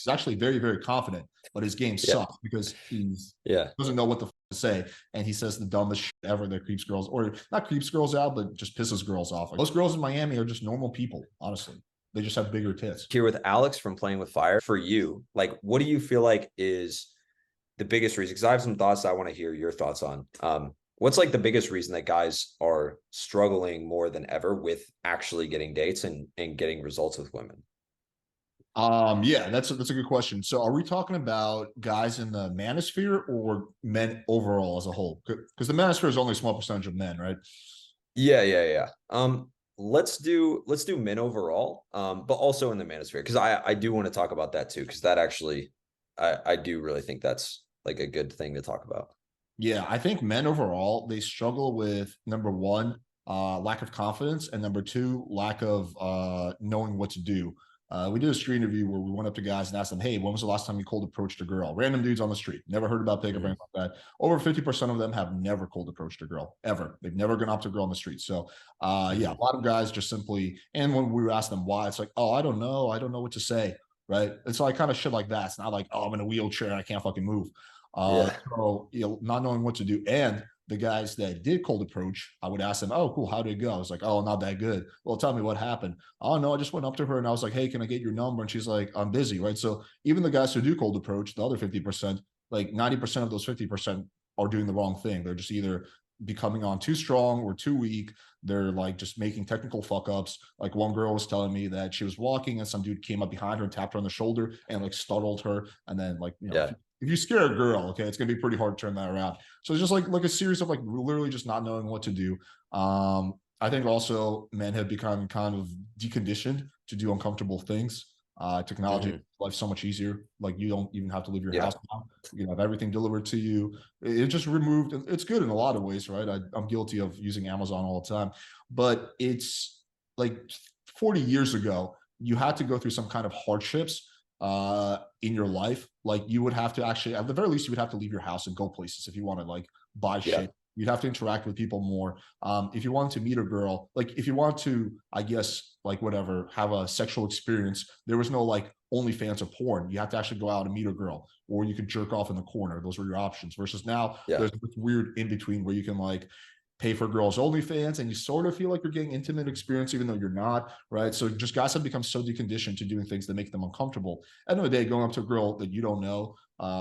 He's actually very, very confident, but his game Yeah. sucks because he Yeah. doesn't know what the fuck to say, and he says the dumbest shit ever that creeps girls, or not creeps girls out, but just pisses girls off. Like, most girls in Miami are just normal people, honestly. They just have bigger tits. Here with Alex from Playing with Fire, for you, like, what do you feel like is the biggest reason? Because I have some thoughts I want to hear your thoughts on. What's like the biggest reason that guys are struggling more than ever with actually getting dates and getting results with women? Yeah, that's a good question. So, are we talking about guys in the manosphere or men overall as a whole? Because the manosphere is only a small percentage of men, right? Yeah, yeah, yeah. Let's do men overall, but also in the manosphere, because I do want to talk about that too, because that actually I do really think that's like a good thing to talk about. Yeah, I think men overall, they struggle with number one, lack of confidence, and number two, lack of knowing what to do. We did a street interview where we went up to guys and asked them, "Hey, when was the last time you cold approached a girl?" Random dudes on the street, never heard about pickup or Mhm. anything like that. Over 50% of them have never cold approached a girl ever. They've never gone up to a girl on the street. So, yeah, a Mhm. lot of guys just simply. And when we asked them why, it's like, "Oh, I don't know what to say." Right? It's like kind of shit like that. It's not like, "Oh, I'm in a wheelchair and I can't fucking move." Yeah. So, not knowing what to do. And the guys that did cold approach, I would ask them, "Oh, cool. How did it go?" I was like, "Oh, not that good." "Well, tell me what happened." "Oh, no, I just went up to her and I was like, 'Hey, can I get your number?' And she's like, 'I'm busy." Right. So even the guys who do cold approach, the other 50%, like 90% of those 50% are doing the wrong thing. They're just either becoming on too strong or too weak. They're like just making technical fuck ups. Like, one girl was telling me that she was walking and some dude came up behind her and tapped her on the shoulder and like startled her. And then, like, Yeah. if you scare a girl, okay, it's gonna be pretty hard to turn that around. So it's just like a series of like literally just not knowing what to do. I think also men have become kind of deconditioned to do uncomfortable things. Technology makes Mhm. life so much easier. Like, you don't even have to leave your house Yeah. now. You can have everything delivered to you. It just removed. It's good in a lot of ways, right? I'm guilty of using Amazon all the time, but it's like 40 years ago, you had to go through some kind of hardships in your life. Like, you would have to actually, at the very least, you would have to leave your house and go places if you want to like buy Yeah. shit. You'd have to interact with people more. If you want to meet a girl, like if you want to, I guess, like whatever, have a sexual experience, there was no like OnlyFans or porn. You have to actually go out and meet a girl, or you could jerk off in the corner. Those were your options. Versus now, Yeah. there's this weird in between where you can like pay for girls OnlyFans and you sort of feel like you're getting intimate experience even though you're not, right? So just guys have become so deconditioned to doing things that make them uncomfortable. At the end of the day, going up to a girl that you don't know,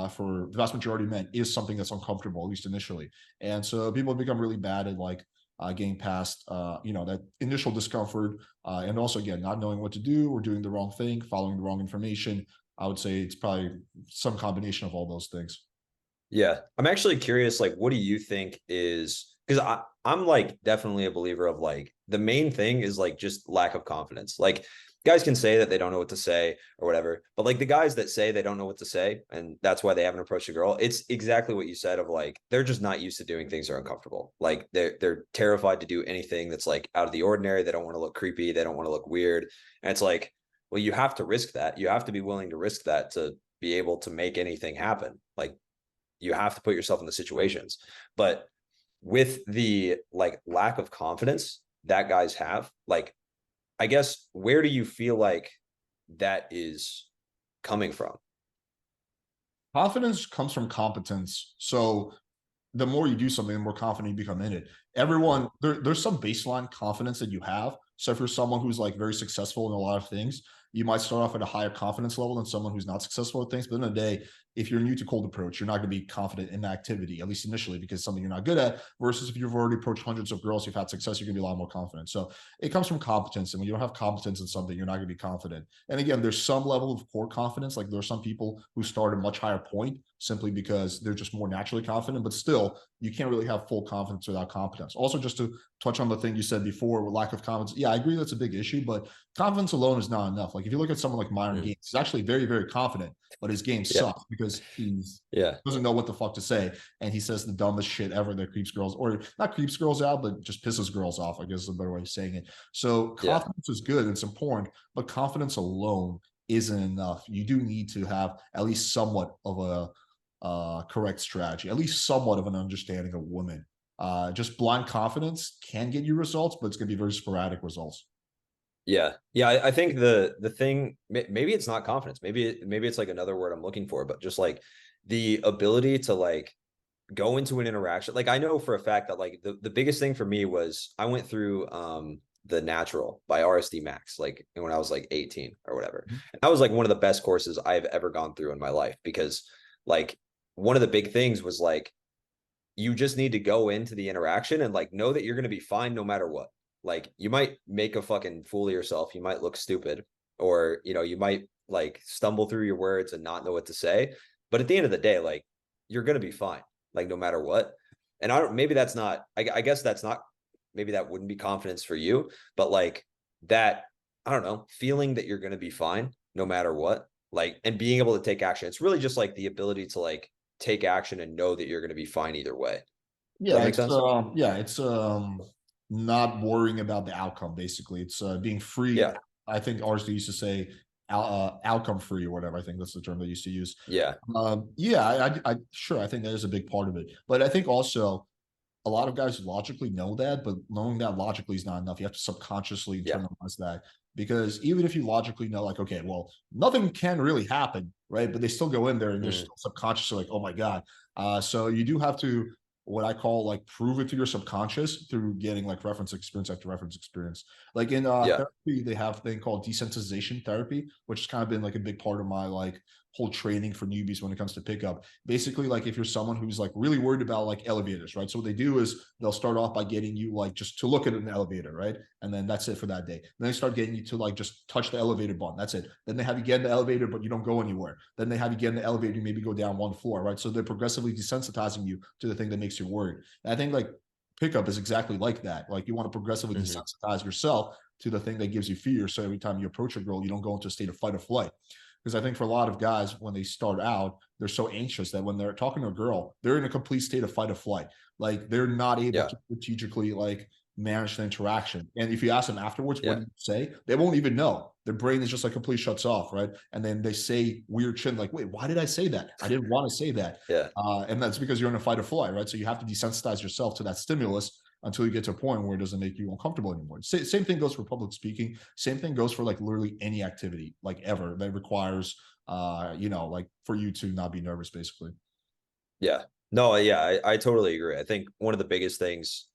for the vast majority of men, is something that's uncomfortable, at least initially. And so people have become really bad at like getting past that initial discomfort, and also again not knowing what to do or doing the wrong thing, following the wrong information. I would say it's probably some combination of all those things. Yeah. I'm actually curious, like, what do you think is, because I'm like definitely a believer of like the main thing is like just lack of confidence. Like, guys can say that they don't know what to say or whatever, but like the guys that say they don't know what to say and that's why they haven't approached a girl, it's exactly what you said of like they're just not used to doing things that are uncomfortable. Like they're terrified to do anything that's like out of the ordinary. They don't want to look creepy, they don't want to look weird. And it's like, well, you have to risk that. You have to be willing to risk that to be able to make anything happen. Like, you have to put yourself in the situations. But with the like lack of confidence that guys have, like, I guess, where do you feel like that is coming from? Confidence comes from competence. So the more you do something, the more confident you become in it. Everyone, there's some baseline confidence that you have. So if you're someone who's like very successful in a lot of things, you might start off at a higher confidence level than someone who's not successful at things. But in the, end of the day, if you're new to cold approach, you're not going to be confident in activity, at least initially, because it's something you're not good at. Versus if you've already approached hundreds of girls, you've had success, you're going to be a lot more confident. So it comes from competence. And when you don't have competence in something, you're not going to be confident. And again, there's some level of core confidence. Like, there are some people who start at a much higher point simply because they're just more naturally confident, but still, you can't really have full confidence without competence. Also, just to touch on the thing you said before with lack of confidence, yeah, I agree that's a big issue, but confidence alone is not enough. Like, if you look at someone like Myron Mm. Gaines, he's actually very, very confident, but his game Yeah. sucks because he Yeah. doesn't know what the fuck to say, and he says the dumbest shit ever that creeps girls, or not creeps girls out, but just pisses girls off, I guess is a better way of saying it. So Yeah. confidence is good, it's important, but confidence alone isn't enough. You do need to have at least somewhat of a correct strategy, at least somewhat of an understanding of women. Just blind confidence can get you results, but it's going to be very sporadic results. Yeah. Yeah. I think the thing, maybe it's not confidence. Maybe it's like another word I'm looking for, but just like the ability to like go into an interaction. Like I know for a fact that like the biggest thing for me was I went through The Natural by RSD Max, like when I was like 18 or whatever. Mhm. And that was like one of the best courses I've ever gone through in my life because like one of the big things was like you just need to go into the interaction and like know that you're going to be fine no matter what. Like you might make a fucking fool of yourself, you might look stupid, or you might like stumble through your words and not know what to say. But at the end of the day, like you're going to be fine, like no matter what. And I don't, maybe that's not, I guess that's not, maybe that wouldn't be confidence for you, but like that, I don't know, feeling that you're going to be fine no matter what, like, and being able to take action. It's really just like the ability to like take action and know that you're going to be fine either way. Does that Yeah, make sense? it's not worrying about the outcome. Basically, it's being free. Yeah. I think ours they used to say outcome free or whatever. I think that's the term they used to use. Yeah. Yeah, sure. I think that is a big part of it, but I think also a lot of guys logically know that, but knowing that logically is not enough. You have to subconsciously Yeah. internalize that because even if you logically know, like, okay, well, nothing can really happen, right? But they still go in there and they're Mm, still subconsciously like, oh my God. So you do have to what I call like prove it to your subconscious through getting like reference experience after reference experience. Like in yeah. therapy, they have a thing called desensitization therapy, which has kind of been like a big part of my like whole training for newbies when it comes to pickup. Basically, like if you're someone who's like really worried about like elevators, right? So what they do is they'll start off by getting you like just to look at an elevator, right? And then that's it for that day. Then they start getting you to like just touch the elevator button. That's it. Then they have you get in the elevator, but you don't go anywhere. Then they have you get in the elevator, you maybe go down one floor, right? So they're progressively desensitizing you to the thing that makes you worried. And I think like pickup is exactly like that. Like you want to progressively Hmm. desensitize yourself to the thing that gives you fear. So every time you approach a girl, you don't go into a state of fight or flight. Because I think for a lot of guys, when they start out, they're so anxious that when they're talking to a girl, they're in a complete state of fight or flight. Like they're not able Yeah. to strategically like manage the interaction. And if you ask them afterwards, what Yeah. did you say? They won't even know. Their brain is just like completely shuts off, right? And then they say weird shit like, wait, why did I say that? I didn't want to say that. Yeah. And that's because you're in a fight or flight, right? So you have to desensitize yourself to that stimulus until you get to a point where it doesn't make you uncomfortable anymore. Same thing goes for public speaking. Same thing goes for like literally any activity, like ever that requires, like for you to not be nervous, basically. Yeah. No, yeah, I totally agree. I think one of the biggest things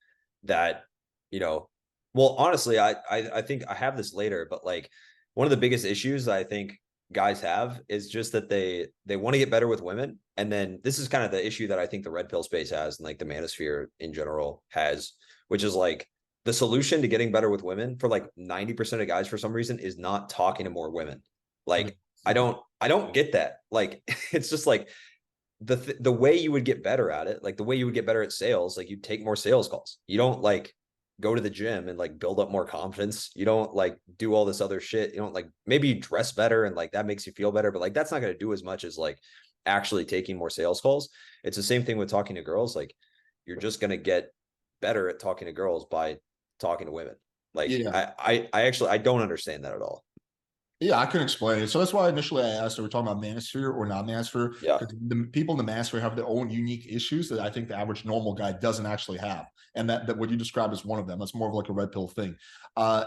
that, you know, well, honestly, I think I have this later, but like one of the biggest issues that I think guys have is just that they want to get better with women. And then this is kind of the issue that I think the red pill space has and like the manosphere in general has, which is like the solution to getting better with women for like 90% of guys for some reason is not talking to more women. Yeah. Like I don't get that. Like it's just like the way you would get better at it, like the way you would get better at sales, like you take more sales calls. You don't like go to the gym and like build up more confidence. You don't like do all this other shit. You don't like maybe you dress better and like that makes you feel better, but like that's not going to do as much as like actually taking more sales calls. It's the same thing with talking to girls. Like you're just going to get better at talking to girls by talking to women. Like Yeah. I actually I don't understand that at all. Yeah, I can explain it. So that's why initially I asked, are we talking about manosphere or not manosphere? Yeah. Because the people in the manosphere have their own unique issues that I think the average normal guy doesn't actually have. And that what you described is one of them. That's more of like a red pill thing. Uh,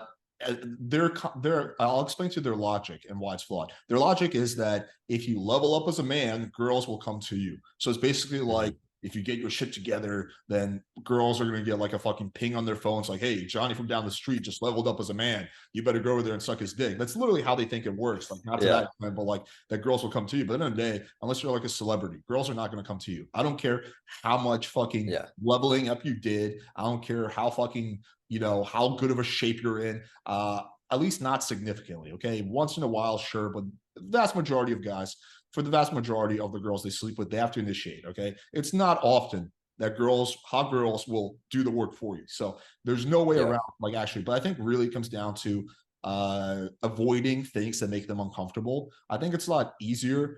I'll explain to you their logic and why it's flawed. Their logic is that if you level up as a man, girls will come to you. So it's basically like Mhm. if you get your shit together, then girls are gonna get like a fucking ping on their phones, like, "Hey, Johnny from down the street just leveled up as a man. You better go over there and suck his dick." That's literally how they think it works. Like, not to that Yeah. extent, but like that girls will come to you. But at the end of the day, unless you're like a celebrity, girls are not gonna come to you. I don't care how much fucking Yeah. leveling up you did. I don't care how fucking how good of a shape you're in. At least not significantly. Okay, once in a while, sure, but the vast majority of guys, for the vast majority of the girls they sleep with, they have to initiate. Okay, it's not often that hot girls will do the work for you. So there's no way Yeah. around like actually, but I think really it comes down to avoiding things that make them uncomfortable. I think it's a lot easier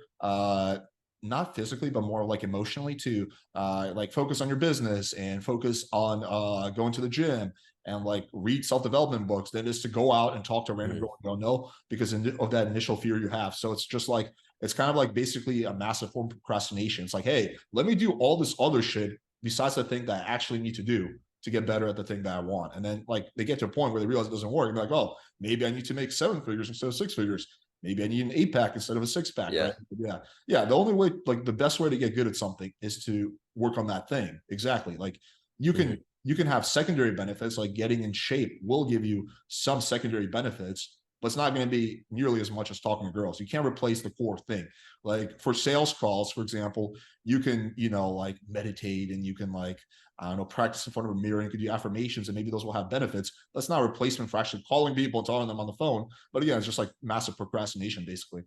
not physically but more like emotionally to like focus on your business and focus on going to the gym and like read self-development books than it is to go out and talk to a random Mhm. girl you don't know because of that initial fear you have. So it's just like it's kind of like basically a massive form of procrastination. It's like, hey, let me do all this other shit besides the thing that I actually need to do to get better at the thing that I want. And then like they get to a point where they realize it doesn't work. And they're like, oh, maybe I need to make 7 figures instead of 6 figures. Maybe I need an 8 pack instead of a 6 pack, Yeah. right? Yeah. Yeah. The only way, like the best way to get good at something is to work on that thing. Exactly. Like you Mhm. can have secondary benefits, like getting in shape will give you some secondary benefits, but it's not going to be nearly as much as talking to girls. You can't replace the core thing. Like for sales calls, for example, you can, like meditate and you can like, I don't know, practice in front of a mirror and you can do affirmations and maybe those will have benefits. That's not a replacement for actually calling people and talking to them on the phone. But again, it's just like massive procrastination, basically.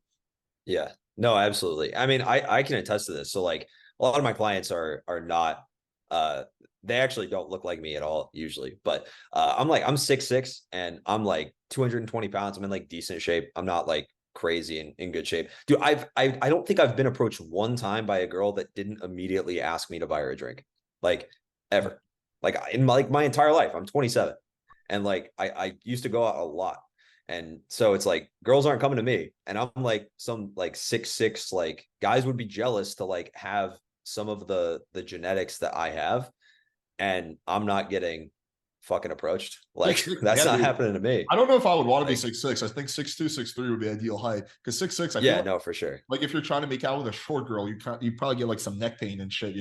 Yeah. No, absolutely. I mean, I can attest to this. So like a lot of my clients are not uh they actually don't look like me at all usually, but I'm 6'6" and I'm like 220 pounds. I'm in like decent shape. I'm not like crazy and in good shape. Dude, I don't think I've been approached one time by a girl that didn't immediately ask me to buy her a drink. Like ever. Like in my entire life. I'm 27. And like I used to go out a lot. And so it's like girls aren't coming to me. And I'm like some like 6'6", like guys would be jealous to like have some of the genetics that I have. And I'm not getting fucking approached. Six, Like six, that's yeah, not dude. happening to me. I don't know if I would want to be Like, 6'6". I think 6'2", 6'3" would be ideal height. Because 6'6", I feel yeah, like no, for sure. if you're trying to make out with a short girl, you probably get like some neck pain and shit.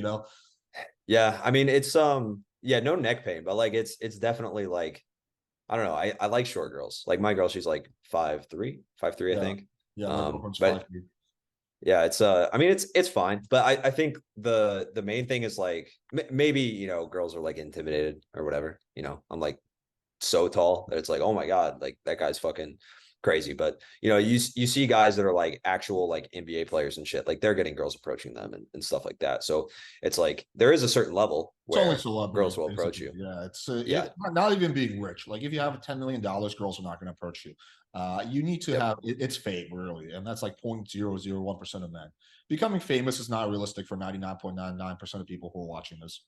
Yeah. I mean, it's yeah, no neck pain, but like it's definitely like I don't know. I like short girls. Like my girl, she's like 5'3", 5'3", I Yeah. think. Yeah, my girlfriend's But 5'3". yeah, it's I mean it's fine, but I think the main thing is like maybe girls are like intimidated or whatever. I'm like so tall that it's like, oh my god, like that guy's fucking crazy. But you see guys that are like actual like NBA players and shit, like they're getting girls approaching them and stuff like that. So it's like there is a certain level It's only where girls celebrities, will approach basically. you. Yeah, it's Yeah. not even being rich. Like if you have $10 million, girls are not going to approach you. You need to Yep. have it's fame, really, and that's like 0.001% of men. Becoming famous is not realistic for 99.99% of people who are watching this.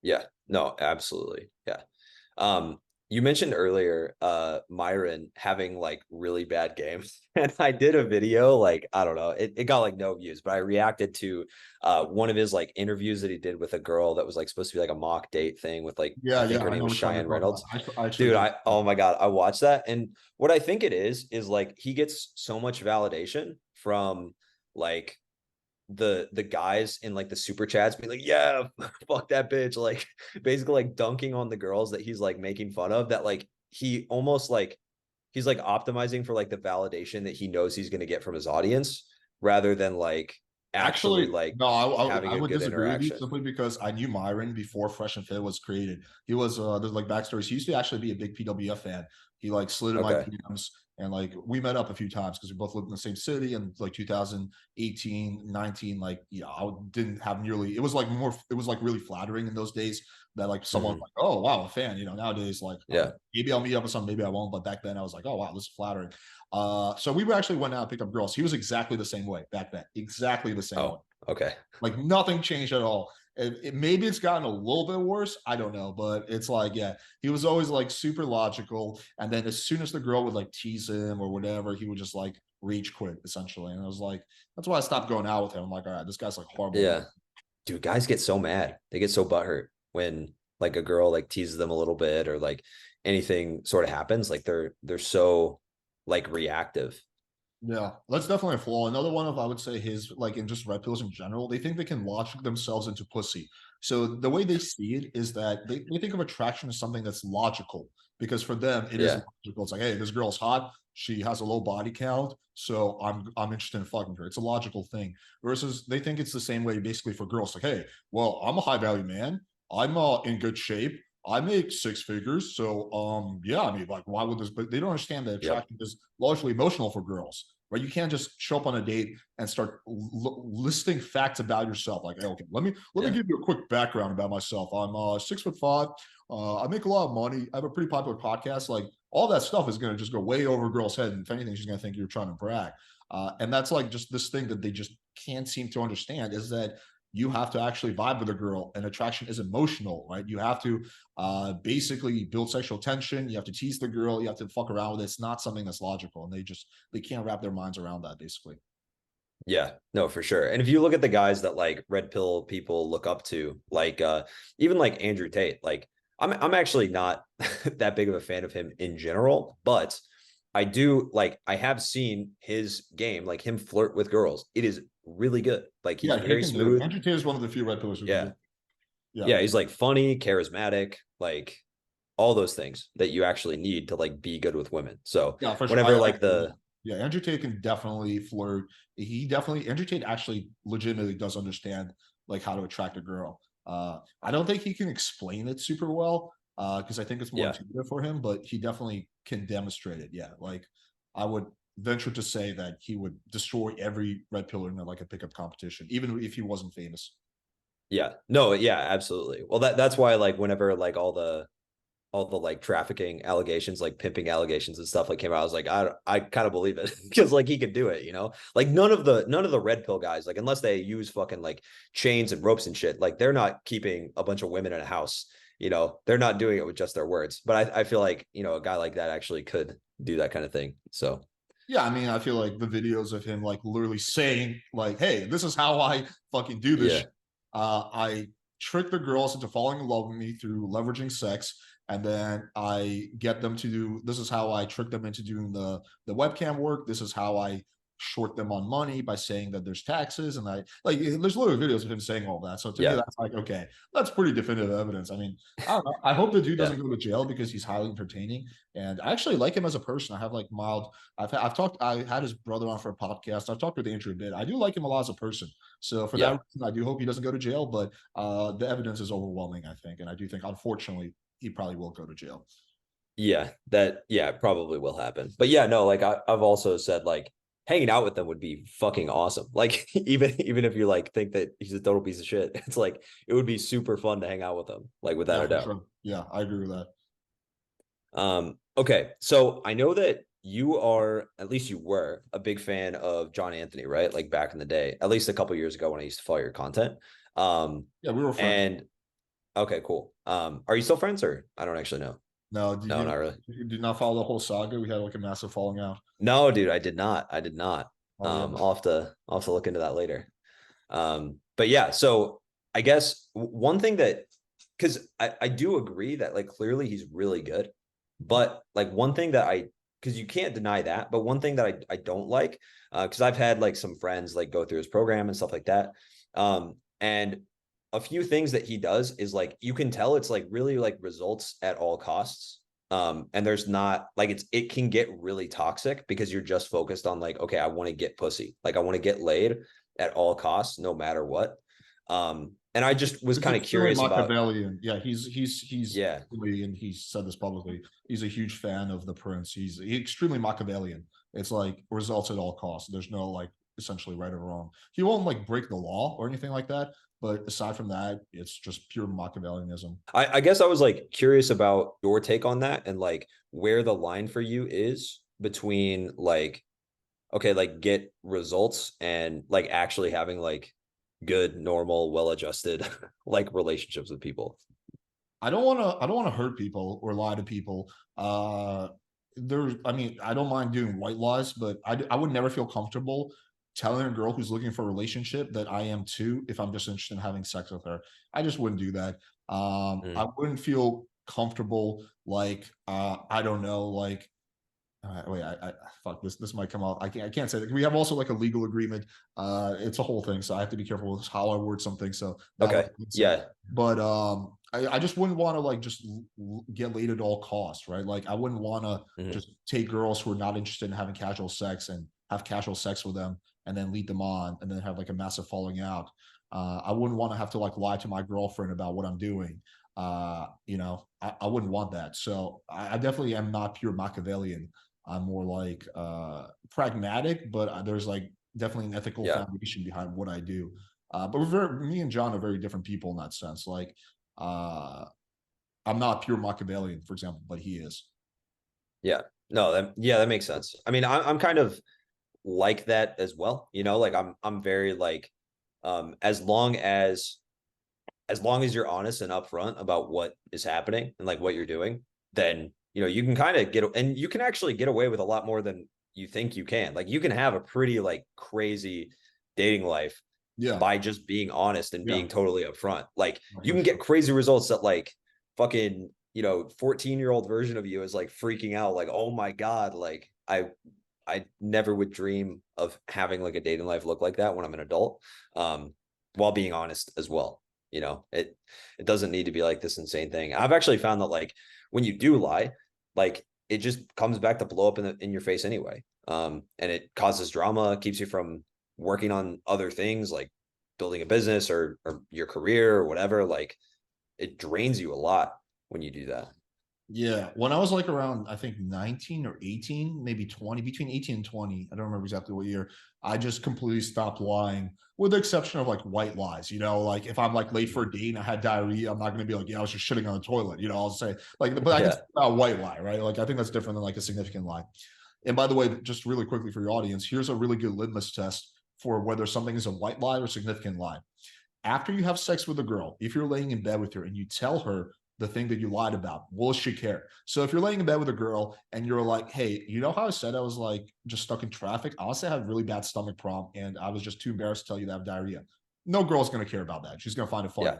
Yeah. No, absolutely. Yeah. You mentioned earlier Myron having like really bad games. And I did a video, like, I don't know, it got like no views, but I reacted to one of his like interviews that he did with a girl that was like supposed to be like a mock date thing with like Yeah, I yeah, think her I name know was which one you're Cheyenne talking about. Reynolds. I actually Dude, did. I oh my God, I watched that. And what I think it is like he gets so much validation from like the guys in like the super chats being like, yeah, fuck that bitch, like basically like dunking on the girls that he's like making fun of, that like he almost like he's like optimizing for like the validation that he knows he's going to get from his audience rather than like actually Actually, like no, having I a would good disagree with you interaction. simply because I knew Myron before Fresh and Fit was created. He was there's like backstories. He used to actually be a big PWF fan. He like slid in my Okay. DMs and like we met up a few times because we both lived in the same city and like 2018, 19, like I didn't have nearly it was like really flattering in those days that like someone Mhm. like, oh wow, a fan. Nowadays like Yeah. maybe I'll meet up with some, maybe I won't. But back then I was like, oh wow, this is flattering. So we actually went out and picked up girls. He was exactly the same way back then, exactly the same way. Oh, okay. Like nothing changed at all. Maybe it's gotten a little bit worse. I don't know, but it's like, yeah, he was always like super logical. And then as soon as the girl would like tease him or whatever, he would just like rage quit essentially. And I was like, that's why I stopped going out with him. I'm like, all right, this guy's like horrible. Yeah. Dude, guys get so mad. They get so butthurt when like a girl like teases them a little bit or like anything sort of happens. Like they're so like reactive. Yeah, that's definitely a flaw. Another one of I would say his like in just red pills in general, they think they can logic themselves into pussy. So the way they see it is that they think of attraction as something that's logical because for them it is Yeah. logical. It's like, hey, this girl's hot, she has a low body count, so I'm interested in fucking her. It's a logical thing. Versus they think it's the same way basically for girls. Like, hey, well, I'm a high value man, I'm in good shape. I make 6 figures. So yeah, I mean, like, why would this? But they don't understand that Yep. attraction is largely emotional for girls, right? You can't just show up on a date and start listing facts about yourself. Like, hey, okay, let me Yeah. give you a quick background about myself. I'm 6'5". I make a lot of money. I have a pretty popular podcast. Like all that stuff is gonna just go way over a girl's head. And if anything, she's gonna think you're trying to brag. And that's like just this thing that they just can't seem to understand is that you have to actually vibe with a girl and attraction is emotional, right? You have to basically build sexual tension. You have to tease the girl. You have to fuck around with it. It's not something that's logical, and they can't wrap their minds around that. Basically, Yeah, no, for sure. And if you look at the guys that like red pill people look up to, like even like Andrew Tate, like I'm actually not that big of a fan of him in general, but I do like I have seen his game, like him flirt with girls. It is really good. Like he's Yeah, he very can do it. smooth. Andrew Tate is one of the few red pillars who can do Yeah. it. Yeah. Yeah, he's like funny, charismatic, like all those things that you actually need to like be good with women. So Yeah, for sure. whenever I like agree with that. the Yeah, Andrew Tate can definitely flirt. Andrew Tate actually legitimately does understand like how to attract a girl. I don't think he can explain it super well, because I think it's more yeah, intuitive for him, but he definitely can demonstrate it. Yeah, like I would venture to say that he would destroy every red pillar in like a pickup competition, even if he wasn't famous. yeah. No, yeah, absolutely. Well, that's why like whenever like all the like trafficking allegations, like pimping allegations and stuff like came out, I was like, I kind of believe it because like he could do it, you know? Like none of the red pill guys, like unless they use fucking like chains and ropes and shit, like they're not keeping a bunch of women in a house, you know, they're not doing it with just their words. But I feel like, you know, a guy like that actually could do that kind of thing. So Yeah, I mean, I feel like the videos of him like literally saying like, "Hey, this is how I fucking do this. yeah, Shit. I trick the girls into falling in love with me through leveraging sex, and then I get them to do. This is how I trick them into doing the webcam work. This is how I short them on money by saying that there's taxes, and I like. There's literally videos of him saying all that. So to me, yeah, that's like, okay, that's pretty definitive evidence. I mean, I don't know. I hope the dude yeah, doesn't go to jail because he's highly entertaining, and I actually like him as a person. I have like mild I've talked. I had his brother on for a podcast. I've talked with Andrew a bit. I do like him a lot as a person. So for that yeah. reason, I do hope he doesn't go to jail. But the evidence is overwhelming, I think, and I do think, unfortunately, he probably will go to jail. Yeah, that yeah, probably will happen. But yeah, no, like I've also said like hanging out with them would be fucking awesome. Like even if you like think that he's a total piece of shit, it's like it would be super fun to hang out with him, like without Yeah, a for doubt. sure. Yeah, I agree with that. Okay, so I know that you are, at least you were, a big fan of John Anthony, right? Like back in the day, at least a couple years ago when I used to follow your content. Yeah, we were friends. And okay, cool. Are you still friends or I don't actually know. No, No, not really. you did not follow the whole saga? We had like a massive falling out. No, dude, I did not. I did not. Oh yeah. I'll have to look into that later. But yeah, so I guess one thing that because I do agree that like clearly he's really good, but like one thing that because you can't deny that, but one thing that I don't like, because I've had like some friends like go through his program and stuff like that. And a few things that he does is like you can tell it's like really like results at all costs. And there's not like it can get really toxic because you're just focused on like, okay, I want to get pussy, like I want to get laid at all costs, no matter what. And I just was It's kind of extremely curious about, Machiavellian. Yeah, he's yeah, and he's said this publicly. He's a huge fan of the prince. He's extremely Machiavellian. It's like results at all costs. There's no like essentially right or wrong. He won't like break the law or anything like that. But aside from that, it's just pure Machiavellianism. I guess I was like curious about your take on that and like where the line for you is between like, okay, like get results and like actually having like good, normal, well-adjusted like relationships with people. I don't want to hurt people or lie to people. There's I mean, I don't mind doing white lies, but I would never feel comfortable telling a girl who's looking for a relationship that I am too if I'm just interested in having sex with her. I just wouldn't do that. I Mm, wouldn't feel comfortable like I don't know, like wait, I fuck this. This might come out. I can't say that. We have also like a legal agreement. It's a whole thing, so I have to be careful with how I word something. So that way, okay. Yeah. but I just wouldn't want to like just get laid at all costs, right? Like I wouldn't want to Mhm. just take girls who are not interested in having casual sex and have casual sex with them, and then lead them on, and then have like a massive falling out. I wouldn't want to have to like lie to my girlfriend about what I'm doing. I wouldn't want that. So I definitely am not pure Machiavellian. I'm more like pragmatic, but there's like definitely an ethical Yeah. foundation behind what I do. But me and John are very different people in that sense. Like, uh, I'm not pure Machiavellian, for example, but he is. Yeah. No, that makes sense. I mean, I'm kind of like that as well, you know, like I'm very like as long as you're honest and upfront about what is happening and like what you're doing, then you know you can kind of and you can actually get away with a lot more than you think you can. Like you can have a pretty like crazy dating life Yeah, by just being honest and yeah, being totally upfront. Like you for can get sure. crazy results that like fucking, 14-year-old version of you is like freaking out, like, oh my God, like I never would dream of having like a dating life look like that when I'm an adult. While being honest as well. It doesn't need to be like this insane thing. I've actually found that like when you do lie, like it just comes back to blow up in your face anyway. And it causes drama, keeps you from working on other things like building a business or your career or whatever. Like it drains you a lot when you do that. Yeah, when I was like around, I think 19 or 18, maybe 20, between 18 and 20, I don't remember exactly what year, I just completely stopped lying, with the exception of like white lies. Like if I'm like late for a date and I had diarrhea, I'm not going to be like, yeah, I was just shitting on the toilet. I'll say like, but I can Yeah. say about white lie, right? Like I think that's different than like a significant lie. And by the way, just really quickly for your audience, here's a really good litmus test for whether something is a white lie or significant lie. After you have sex with a girl, if you're laying in bed with her and you tell her the thing that you lied about, will she care? So if you're laying in bed with a girl and you're like, hey, you know how I said I was like just stuck in traffic? Honestly, I had a really bad stomach problem and I was just too embarrassed to tell you that I have diarrhea. No girl's going to care about that. She's going to find it funny. Yeah.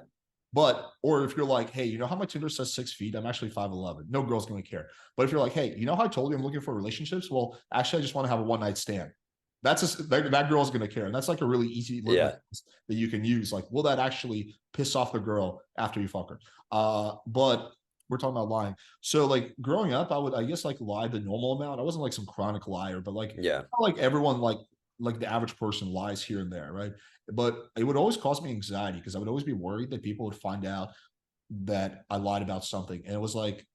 But, or if you're like, hey, you know how my Tinder says 6 feet? I'm actually 5'11. No girl's going to care. But if you're like, hey, you know how I told you I'm looking for relationships? Well, actually, I just want to have a one night stand. That girl's going to care. And that's like a really easy litmus Yeah. that you can use. Like, will that actually piss off the girl after you fuck her? But we're talking about lying. So like growing up, I guess like lie the normal amount. I wasn't like some chronic liar, but Yeah. like everyone like the average person lies here and there, right? But it would always cause me anxiety because I would always be worried that people would find out that I lied about something. And it was like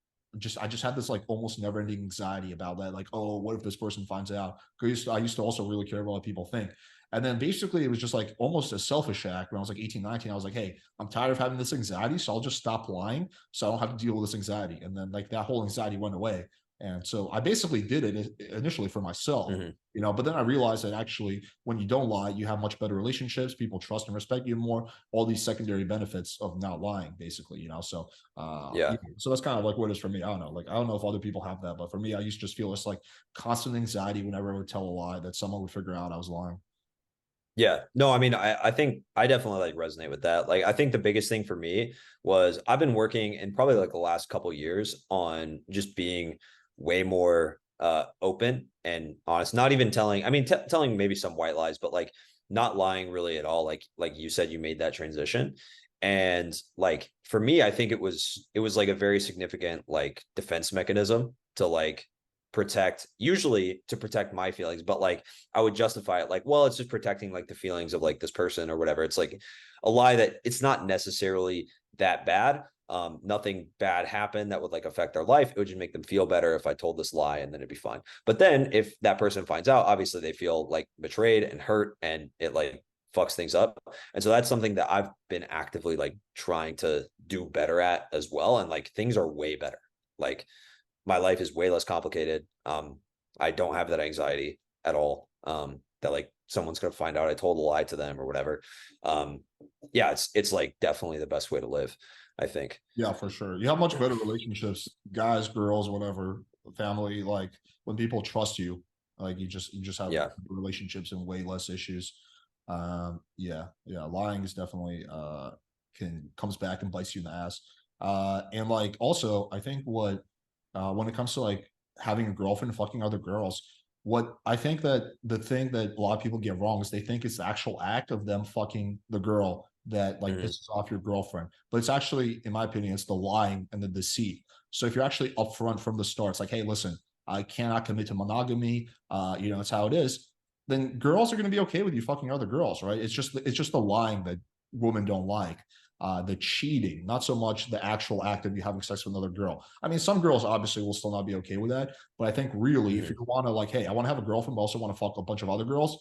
I just had this like almost never ending anxiety about that. Like, oh, what if this person finds out? Because I used to also really care about what people think. And then basically it was just like almost a selfish act when I was like 18, 19. I was like, hey, I'm tired of having this anxiety. So I'll just stop lying so I don't have to deal with this anxiety. And then like that whole anxiety went away. And so I basically did it initially for myself, Mhm. but then I realized that actually when you don't lie, you have much better relationships, people trust and respect you more, all these secondary benefits of not lying, basically. So Yeah. so that's kind of like what it is for me. I don't know. Like I don't know if other people have that, but for me, I used to just feel this like constant anxiety whenever I would tell a lie that someone would figure out I was lying. Yeah. No, I mean, I think I definitely like resonate with that. Like, I think the biggest thing for me was I've been working in probably like the last couple years on just being way more open and honest, not even telling, I mean, telling maybe some white lies, but like not lying really at all. Like you said, you made that transition. And like for me, I think it was like a very significant like defense mechanism to like usually to protect my feelings, but like I would justify it like, well, it's just protecting like the feelings of like this person or whatever. It's like a lie that it's not necessarily that bad. Nothing bad happened that would like affect their life. It would just make them feel better if I told this lie and then it'd be fine. But then if that person finds out, obviously they feel like betrayed and hurt and it like fucks things up. And so that's something that I've been actively like trying to do better at as well. And like things are way better. Like my life is way less complicated. I don't have that anxiety at all. That like someone's gonna find out I told a lie to them or whatever. Yeah, it's like definitely the best way to live, I think. Yeah, for sure. You have much better relationships, guys, girls, whatever, family. Like when people trust you, like you just have Yeah. relationships and way less issues. Yeah, yeah. Lying is definitely can comes back and bites you in the ass. And like also, I think what when it comes to like having a girlfriend fucking other girls, what I think that the thing that a lot of people get wrong is they think it's the actual act of them fucking the girl that like Mhm. pisses off your girlfriend. But it's actually, in my opinion, it's the lying and the deceit. So if you're actually upfront from the start, it's like, hey, listen, I cannot commit to monogamy. That's how it is. Then girls are going to be okay with you fucking other girls, right? It's just the lying that women don't like. The cheating, not so much the actual act of you having sex with another girl. I mean, some girls obviously will still not be okay with that, but I think really, if you Mhm. want to like, hey, I want to have a girlfriend, but also want to fuck a bunch of other girls,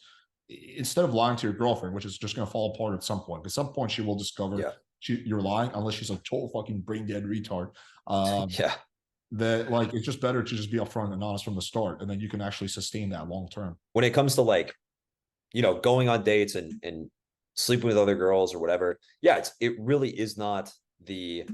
instead of lying to your girlfriend, which is just going to fall apart at some point. At some point, she will discover Yeah. you're lying, unless she's a total fucking brain dead retard. Um, Yeah. that like it's just better to just be upfront and honest from the start, and then you can actually sustain that long term. When it comes to like, going on dates and sleeping with other girls or whatever, yeah, it really is not the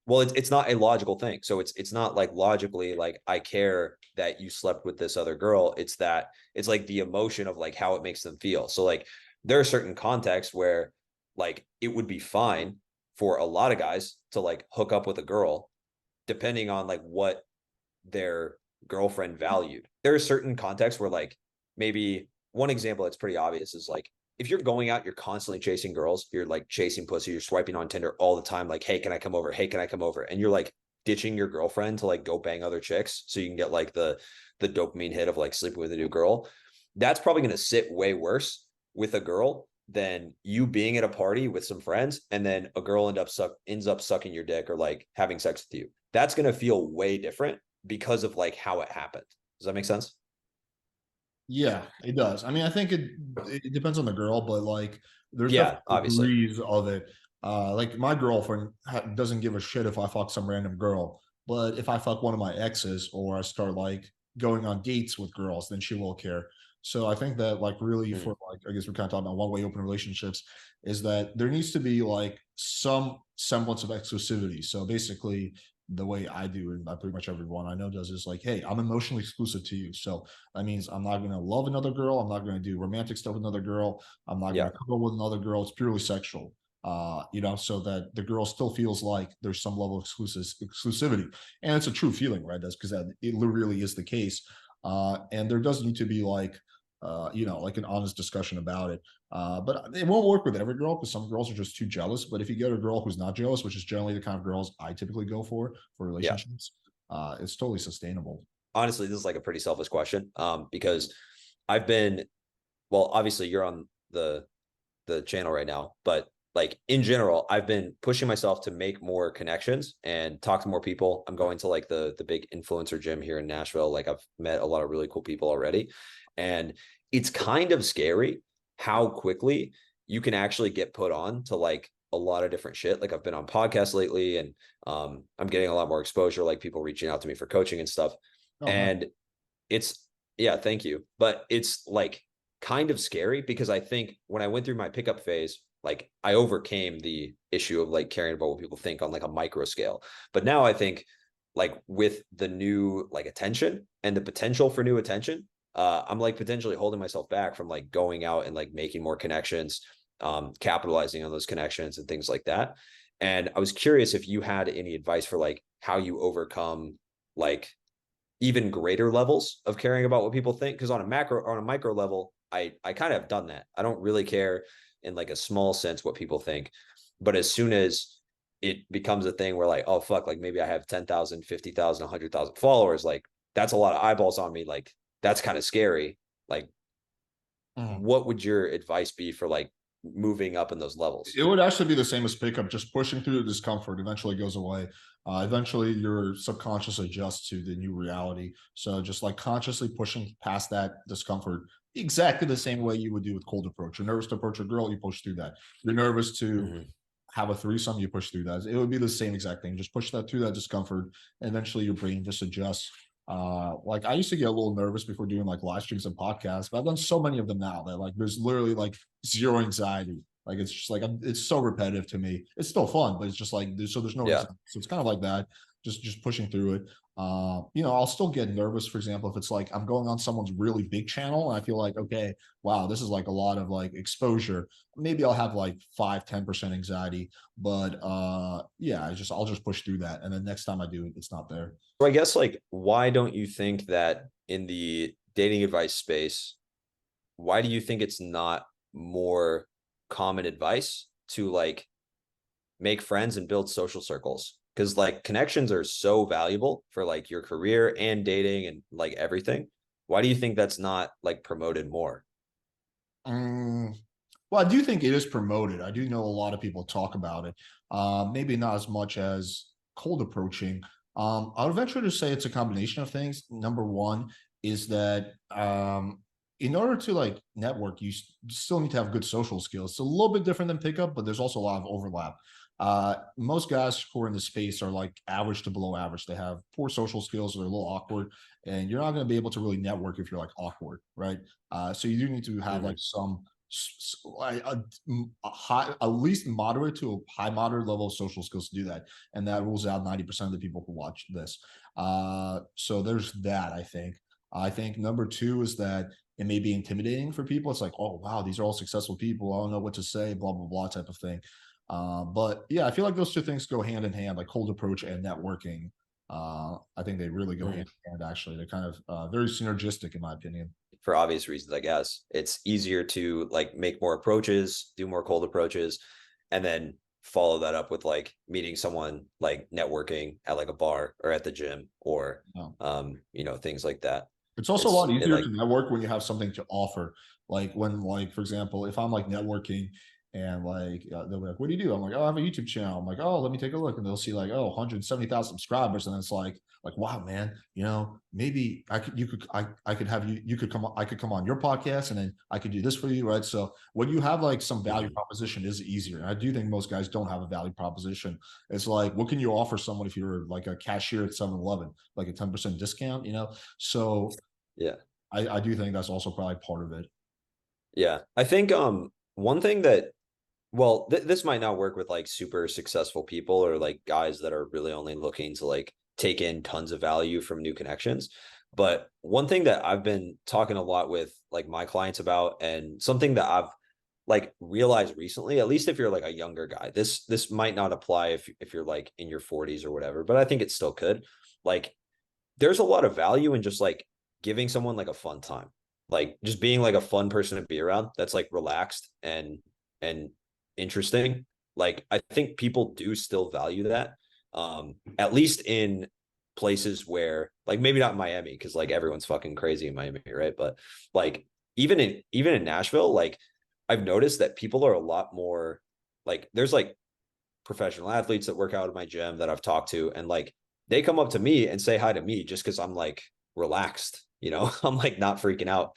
well, it's not a logical thing. So it's not like logically like I care that you slept with this other girl. It's that it's like the emotion of like how it makes them feel. So like there are certain contexts where like it would be fine for a lot of guys to like hook up with a girl, depending on like what their girlfriend valued. There are certain contexts where like maybe one example that's pretty obvious is like if you're going out, you're constantly chasing girls, you're like chasing pussy, you're swiping on Tinder all the time, like, hey, can I come over? Hey, can I come over? And you're like ditching your girlfriend to like go bang other chicks so you can get like the dopamine hit of like sleeping with a new girl. That's probably going to sit way worse with a girl than you being at a party with some friends and then a girl ends up sucking your dick or like having sex with you. That's going to feel way different because of like how it happened. Does that make sense? Yeah, it does. I mean, I think it depends on the girl, but like there's Yeah, definitely obviously. degrees of it. Like my girlfriend doesn't give a shit if I fuck some random girl, but if I fuck one of my exes or I start like going on dates with girls, then she will care. So I think that like really Mm, for like I guess we're kind of talking about one way open relationships is that there needs to be like some semblance of exclusivity. So basically the way I do and pretty much everyone I know does is like, hey, I'm emotionally exclusive to you. So that means I'm not going to love another girl. I'm not going to do romantic stuff with another girl. I'm not going yeah. to cuddle with another girl. It's purely sexual. So that the girl still feels like there's some level of exclusivity, and it's a true feeling, right? That's because that it really is the case. And there does need to be like, like an honest discussion about it. But it won't work with every girl because some girls are just too jealous. But if you get a girl who's not jealous, which is generally the kind of girls I typically go for Yeah. relationships, it's totally sustainable. Honestly, this is like a pretty selfish question. Because I've been, well, obviously you're on the channel right now, but like in general, I've been pushing myself to make more connections and talk to more people. I'm going to like the big influencer gym here in Nashville. Like I've met a lot of really cool people already. And it's kind of scary how quickly you can actually get put on to like a lot of different shit. Like I've been on podcasts lately and I'm getting a lot more exposure, like people reaching out to me for coaching and stuff. Oh, no. And it's yeah, thank you. But it's like kind of scary because I think when I went through my pickup phase, like I overcame the issue of like caring about what people think on like a micro scale. But now I think like with the new like attention and the potential for new attention, I'm like potentially holding myself back from like going out and like making more connections, capitalizing on those connections and things like that. And I was curious if you had any advice for like how you overcome like even greater levels of caring about what people think. Because on a micro level, I kind of have done that. I don't really care in like a small sense what people think. But as soon as it becomes a thing where like, oh fuck, like maybe I have 10,000, 50,000, 100,000 followers, like that's a lot of eyeballs on me. Like that's kind of scary. Like, Mhm. what would your advice be for like moving up in those levels? It would actually be the same as pickup, just pushing through the discomfort eventually goes away. Eventually, your subconscious adjusts to the new reality. So, just like consciously pushing past that discomfort, exactly the same way you would do with cold approach. You're nervous to approach a girl, you push through that. You're nervous to Mhm. have a threesome, you push through that. It would be the same exact thing. Just push that through that discomfort, and eventually your brain just adjusts. Like I used to get a little nervous before doing like live streams and podcasts, but I've done so many of them now that like there's literally like zero anxiety. Like it's just like it's so repetitive to me. It's still fun, but it's just like there's no Yeah. anxiety. So it's kind of like that, just pushing through it. I'll still get nervous, for example, if it's like I'm going on someone's really big channel and I feel like, okay, wow, this is like a lot of like exposure. Maybe I'll have like 5-10% anxiety, but yeah, I'll just push through that. And then next time I do it, it's not there. So I guess like why don't you think that in the dating advice space, why do you think it's not more common advice to like make friends and build social circles? Because like connections are so valuable for like your career and dating and like everything. Why do you think that's not like promoted more? Mm, well, I do think it is promoted. I do know a lot of people talk about it. Maybe not as much as cold approaching. I would venture to say it's a combination of things. Number one is that in order to like network, you still need to have good social skills. It's a little bit different than pickup, but there's also a lot of overlap. Most guys who are in the space are like average to below average. They have poor social skills, or they're a little awkward, and you're not going to be able to really network if you're like awkward, right? So you do need to have like Mhm. some like a high, at least moderate to a high moderate level of social skills to do that, and that rules out 90% of the people who watch this. So there's that. I think number two is that it may be intimidating for people. It's like, oh wow, these are all successful people. I don't know what to say, blah blah blah type of thing. But yeah, I feel like those two things go hand in hand, like cold approach and networking. I think they really go hand Mhm. in hand. Actually, they're kind of very synergistic, in my opinion. For obvious reasons, I guess. It's easier to like make more approaches, do more cold approaches, and then follow that up with like meeting someone like networking at like a bar or at the gym or Um, things like that. It's also a lot It's it easier like to network when you have something to offer. Like when, like for example, if I'm like networking and like they'll be like, "What do you do?" I'm like, "Oh, I have a YouTube channel." I'm like, "Oh, let me take a look," and they'll see like, "Oh, 170,000 subscribers," and it's like, wow, man, maybe I could have you could come on, I could come on your podcast, and then I could do this for you, right? So when you have like some value Mhm. proposition, is easier. And I do think most guys don't have a value proposition. It's like, what can you offer someone if you're like a cashier at 7-Eleven, like a 10% discount, So Yeah. I do think that's also probably part of it. Yeah. I think one thing that well, this might not work with like super successful people or like guys that are really only looking to like take in tons of value from new connections. But one thing that I've been talking a lot with like my clients about, and something that I've like realized recently, at least if you're like a younger guy, this might not apply if you're like in your 40s or whatever, but I think it still could. Like there's a lot of value in just like giving someone like a fun time, like just being like a fun person to be around that's like relaxed and interesting. Like I think people do still value that, at least in places where like maybe not Miami because like everyone's fucking crazy in Miami, right? But like even in Nashville, like I've noticed that people are a lot more like there's like professional athletes that work out at my gym that I've talked to, and like they come up to me and say hi to me just because I'm like relaxed, I'm like not freaking out.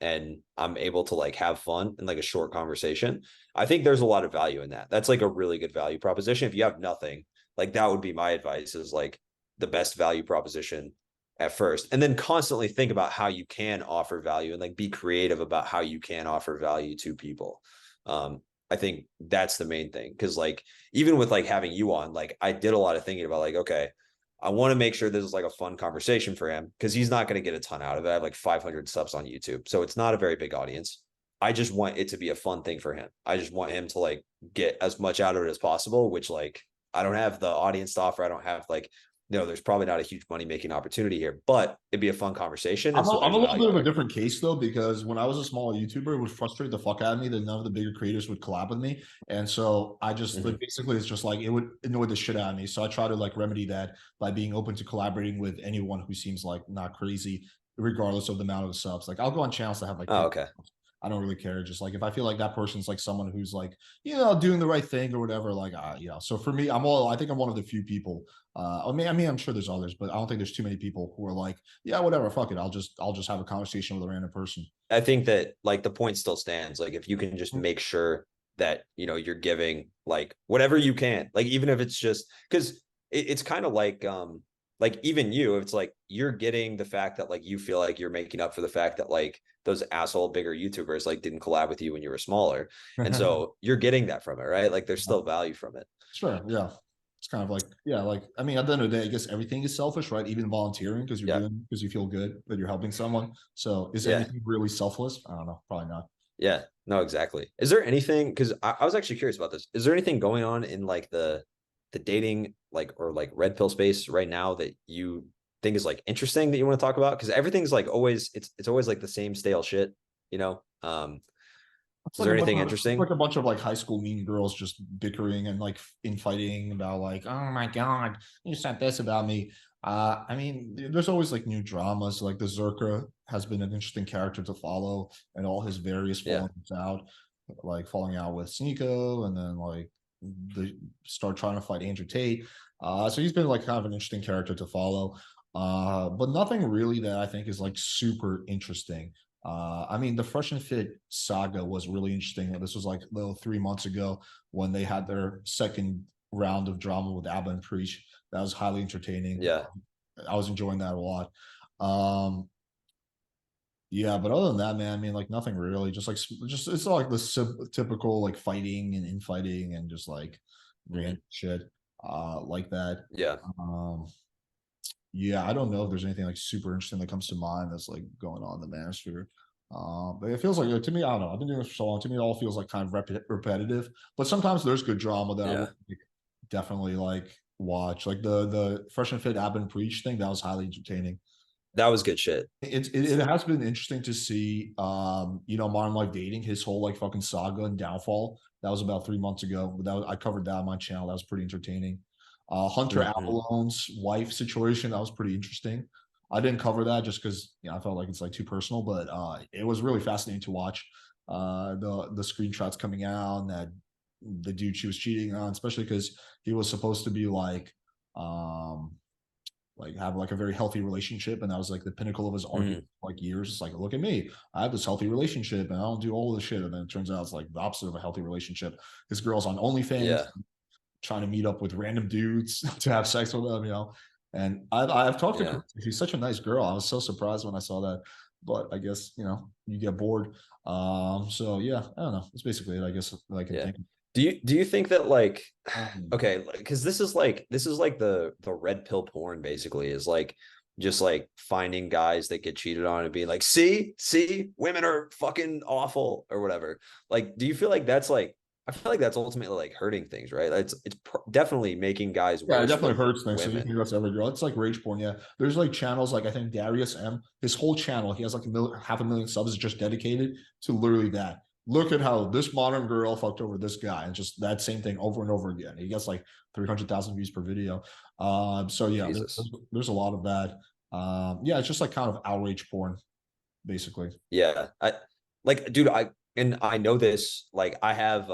And I'm able to like have fun in like a short conversation. I think there's a lot of value in that. That's like a really good value proposition. If you have nothing, like that would be my advice is like the best value proposition at first, and then constantly think about how you can offer value and like be creative about how you can offer value to people. I think that's the main thing. Cause like even with like having you on, like I did a lot of thinking about like, okay, I want to make sure this is like a fun conversation for him because he's not going to get a ton out of it. I have like 500 subs on YouTube. So it's not a very big audience. I just want it to be a fun thing for him. I just want him to like get as much out of it as possible, which like I don't have the audience to offer. I don't have like, there's probably not a huge money making opportunity here, but it'd be a fun conversation. And so I'm there's a little bit value of a there. different case though, because when I was a smaller YouTuber, it would frustrate the fuck out of me that none of the bigger creators would collab with me. And so I just like, Mhm. basically it's just like it would annoy the shit out of me. So I try to like remedy that by being open to collaborating with anyone who seems like not crazy, regardless of the amount of the subs. Like I'll go on channels that have like Oh, 50 okay. subs. I don't really care. Just like if I feel like that person's like someone who's like, doing the right thing or whatever, like So for me, I think I'm one of the few people. I mean, I'm sure there's others, but I don't think there's too many people who are like, yeah, whatever, fuck it. I'll just have a conversation with a random person. I think that like the point still stands. Like if you can just make sure that you're giving like whatever you can, like even if it's just because it's kind of like even you, it's like you're getting the fact that like you feel like you're making up for the fact that like those asshole bigger YouTubers like didn't collab with you when you were smaller. And so you're getting that from it, right? Like there's still value from it. Sure, yeah. It's kind of like, yeah, like I mean, at the end of the day, I guess everything is selfish, right? Even volunteering because you're Yeah. doing because you feel good that you're helping someone. So is Yeah. anything really selfless? I don't know, probably not. Yeah, no, exactly. Is there anything, because I was actually curious about this. Is there anything going on in like the dating like or like red pill space right now that you think is like interesting that you want to talk about? Because everything's like always it's always like the same stale shit, you know? It's Is like there a bunch anything of it's interesting? like a bunch of like high school mean girls just bickering and like infighting about like, oh my god, you said this about me. I mean, there's always like new dramas. Like the Zerka has been an interesting character to follow, and all his various Yeah. fallings out, like falling out with Sneeko, and then like they start trying to fight Andrew Tate. So he's been like kind of an interesting character to follow. But nothing really that I think is like super interesting. I mean, the Fresh and Fit saga was really interesting. This was like little 3 months ago when they had their second round of drama with Abba and Preach. That was highly entertaining. Yeah. I was enjoying that a lot. Um, yeah, but other than that, man, I mean, like nothing really. Just it's like the typical like fighting and infighting and just like Mhm. random shit like that. Yeah. Um, yeah, I don't know if there's anything like super interesting that comes to mind that's like going on in the manosphere. But it feels like to me, I don't know. I've been doing this for so long. To me, it all feels like kind of repetitive. But sometimes there's good drama that I Yeah, would definitely like watch. Like the Fresh and Fit Ab and Preach thing that was highly entertaining. that was good shit. It has been interesting to see, Modern Life Dating, his whole like fucking saga and downfall. That was about 3 months ago. But I covered that on my channel. That was pretty entertaining. Hunter Mhm. Avalone's wife situation, that was pretty interesting. I didn't cover that just because I felt like it's like too personal, but it was really fascinating to watch. The screenshots coming out and that the dude she was cheating on, especially because he was supposed to be like have like a very healthy relationship, and that was like the pinnacle of his argument Mhm. for, like years. It's like, look at me, I have this healthy relationship and I don't do all this shit, and then it turns out it's like the opposite of a healthy relationship. This girl's on OnlyFans Yeah, trying to meet up with random dudes to have sex with them. And I've talked to yeah. Chris. She's such a nice girl. I was so surprised when I saw that, but I guess you get bored. So yeah, I don't know. That's basically it. I guess that I can Yeah. think. Do you think that like Um, okay, because this is like the red pill porn basically is like just like finding guys that get cheated on and being like, see, women are fucking awful or whatever. Like, do you feel like that's like I feel like that's ultimately like hurting things, right? It's definitely making guys Yeah, it worse definitely for hurts things. So you women. think that's every girl. It's like rage porn. Yeah, there's like channels like I think Darius M. His whole channel, he has like half a million subs, is just dedicated to literally that. Look at how this modern girl fucked over this guy, and just that same thing over and over again. He gets like 300,000 views per video. So yeah, Jesus. there's a lot of that. Yeah, it's just like kind of outrage porn, basically. Yeah. Dude, I know this, like I have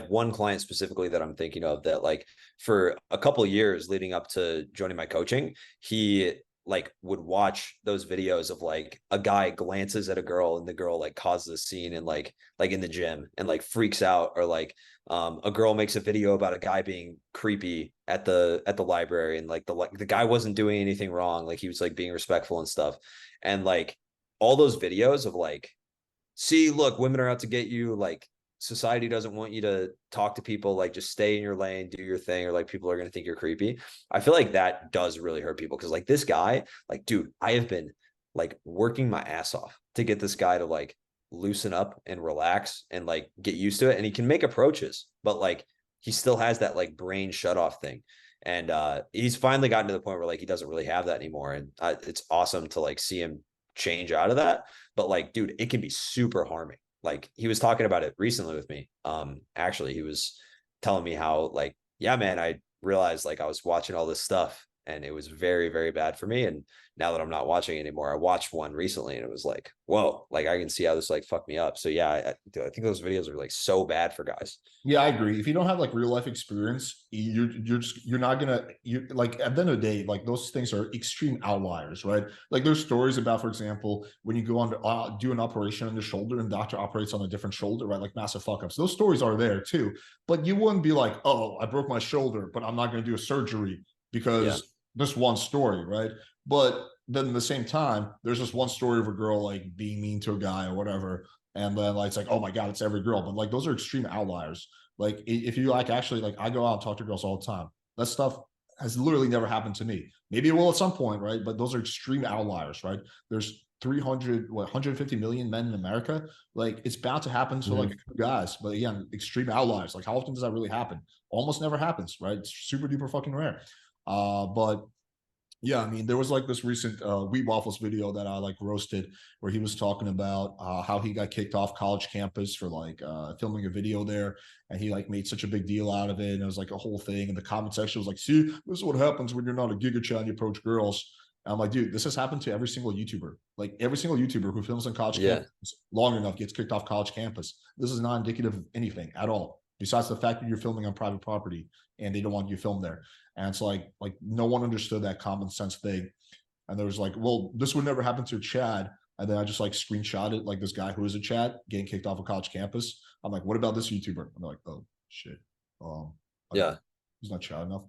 one client specifically that I'm thinking of that like for a couple years leading up to joining my coaching, he like would watch those videos of like a guy glances at a girl and the girl like causes a scene and like in the gym and like freaks out or like a girl makes a video about a guy being creepy at the library and like the guy wasn't doing anything wrong, like he was like being respectful and stuff. And like all those videos of like, see, look, women are out to get you. Like, society doesn't want you to talk to people. Like, just stay in your lane, do your thing, or like people are going to think you're creepy. I feel like that does really hurt people because, like, this guy, like, dude, I have been like working my ass off to get this guy to like loosen up and relax and like get used to it. And he can make approaches, but like, he still has that like brain shut off thing. And he's finally gotten to the point where like he doesn't really have that anymore. And it's awesome to like see him change out of that. But like, dude, it can be super harming. Like he was talking about it recently with me. Actually, he was telling me how like, yeah, man, I realized like I was watching all this stuff and it was very, very bad for me. And now that I'm not watching anymore, I watched one recently and it was like, whoa, like I can see how this like fucked me up. So yeah, I think those videos are like so bad for guys. Yeah, I agree. If you don't have like real life experience, you're not gonna you like at the end of the day, like those things are extreme outliers, right? Like there's stories about, for example, when you go on to do an operation on the shoulder and doctor operates on a different shoulder, right? Like massive fuck ups. Those stories are there too, but you wouldn't be like, oh, I broke my shoulder, but I'm not gonna do a surgery Yeah. because this one story, right? But then at the same time, there's this one story of a girl like being mean to a guy or whatever, and then like it's like, oh my god, it's every girl. But like those are extreme outliers. Like if you like actually like I go out and talk to girls all the time. That stuff has literally never happened to me. Maybe it will at some point, right? But those are extreme outliers, right? There's 150 million men in America. Like it's bound to happen to like a Mhm. few guys. But again, extreme outliers. Like how often does that really happen? Almost never happens, right? It's super duper fucking rare. But yeah, I mean, there was like this recent Wheat Waffles video that I like roasted where he was talking about how he got kicked off college campus for like filming a video there. And he like made such a big deal out of it. And it was like a whole thing. And the comment section was like, see, this is what happens when you're not a Giga Chad and you approach girls. And I'm like, dude, this has happened to every single YouTuber. Like every single YouTuber who films on college Yeah. campus long enough gets kicked off college campus. This is not indicative of anything at all, besides the fact that you're filming on private property and they don't want you filmed there. And it's like no one understood that common sense thing. And there was like, well, this would never happen to Chad. And then I just like screenshot it, like this guy who is a Chad getting kicked off a college campus. I'm like, what about this YouTuber? And they're like, oh shit. I don't, Yeah. he's not Chad enough.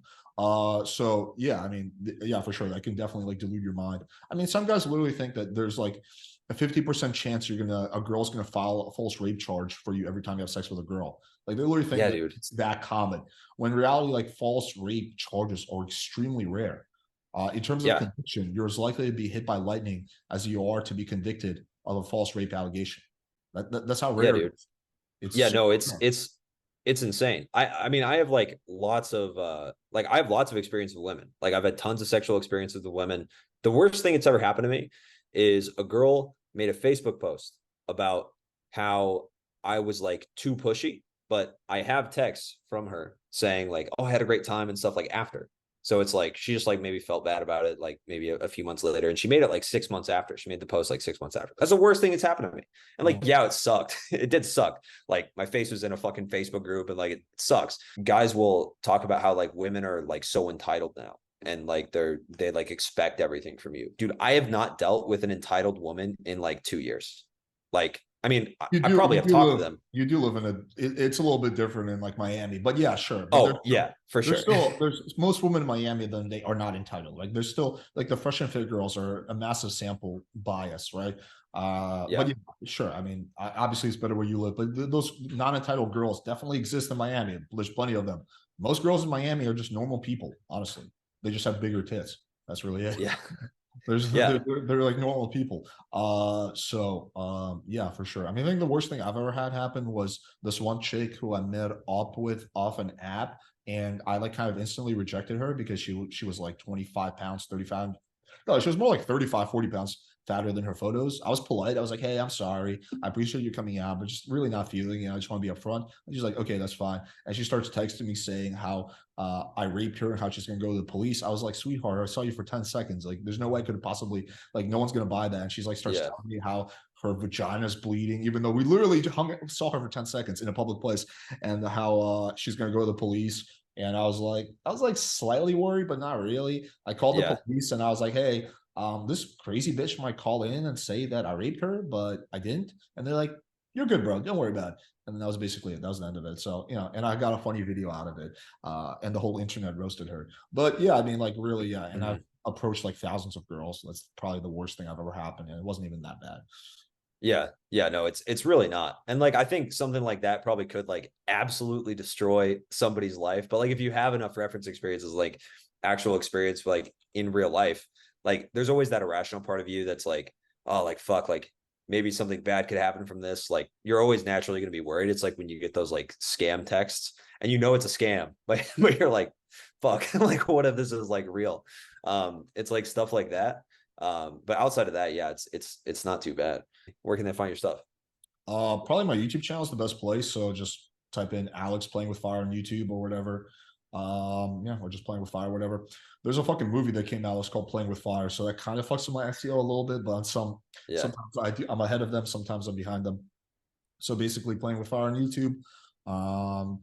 So yeah, I mean, yeah, for sure. That can definitely like delude your mind. I mean, some guys literally think that there's like a 50% chance a girl's gonna file a false rape charge for you every time you have sex with a girl. Like they literally think Yeah, that dude. it's that common. When in reality, like false rape charges are extremely rare. In terms of Yeah. conviction, you're as likely to be hit by lightning as you are to be convicted of a false rape allegation. That's how Yeah, rare it dude. is. It's Yeah, so no, rare. it's insane. I mean, I have like I have lots of experience with women. Like I've had tons of sexual experiences with women. The worst thing that's ever happened to me is a girl made a Facebook post about how I was like too pushy, but I have texts from her saying like, "Oh, I had a great time" and stuff like after. So it's like she just like maybe felt bad about it, like maybe a few months later, and she made it like 6 months after. She made the post like 6 months after. That's the worst thing that's happened to me. And like, Mm. yeah, it sucked. It did suck. Like my face was in a fucking Facebook group, and like it sucks. Guys will talk about how like women are like so entitled now, and like they like expect everything from you, dude. I have not dealt with an entitled woman in like 2 years. Like, I mean, I probably have talked to them. You do live in it's a little bit different in like Miami, but yeah, sure. But Oh yeah, for sure. there's most women in Miami then they are not entitled. Like there's still like the fresh and fit girls are a massive sample bias, right? But Yeah, yeah, sure. I mean, obviously it's better where you live, but those non-entitled girls definitely exist in Miami. There's plenty of them. Most girls in Miami are just normal people, honestly. They just have bigger tits. That's really it. yeah, There's yeah. they're like normal people. Yeah, for sure. I mean, I think the worst thing I've ever had happen was this one chick who I met up with off an app, and I like kind of instantly rejected her because she was like 25 pounds, 35. No, she was more like 35, 40 pounds fatter than her photos. I was polite. I was like, hey, I'm sorry. I appreciate you coming out, but just really not feeling it. I just want to be upfront. And she's like, okay, that's fine. And she starts texting me saying how I raped her and how she's gonna go to the police. I was like, sweetheart, I saw you for 10 seconds. Like, there's no way I could have possibly like no one's gonna buy that. And she's like starts Yeah. telling me how her vagina's bleeding, even though we literally saw her for 10 seconds in a public place, and how she's gonna go to the police. And I was like slightly worried, but not really. I called the Yeah. police and I was like, hey, this crazy bitch might call in and say that I raped her, but I didn't. And they're like, you're good, bro. Don't worry about it. And then that was basically it. That was the end of it. So, you know, and I got a funny video out of it. And the whole internet roasted her. But yeah, I mean, like really, yeah. And I've Mhm. approached like thousands of girls. That's probably the worst thing I've ever happened. And it wasn't even that bad. Yeah. Yeah. No, it's really not. And like I think something like that probably could like absolutely destroy somebody's life. But like if you have enough reference experiences, like actual experience, like in real life, like there's always that irrational part of you that's like, oh, like fuck, like maybe something bad could happen from this. Like you're always naturally gonna be worried. It's like when you get those like scam texts and you know it's a scam, but you're like, fuck, like what if this is like real? It's like stuff like that. But outside of that, yeah, it's not too bad. Where can they find your stuff? Probably my YouTube channel is the best place. So just type in Alex playing with fire on YouTube or whatever. Yeah, or just playing with fire, whatever. There's a fucking movie that came out. It's called Playing with Fire. So that kind of fucks with my SEO a little bit, but on Yeah. sometimes I'm ahead of them, sometimes I'm behind them. So basically playing with fire on YouTube.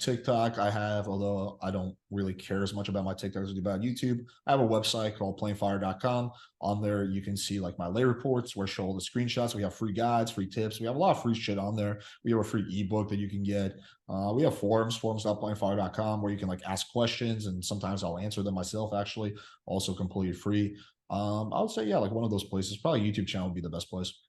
TikTok I have, although I don't really care as much about my TikToks as I do about YouTube. I have a website called playingfire.com. On there, you can see like my lay reports where I show all the screenshots. We have free guides, free tips. We have a lot of free shit on there. We have a free ebook that you can get. We have forums.playingfire.com where you can like ask questions and sometimes I'll answer them myself actually, also completely free. I would say, yeah, like one of those places, probably YouTube channel would be the best place.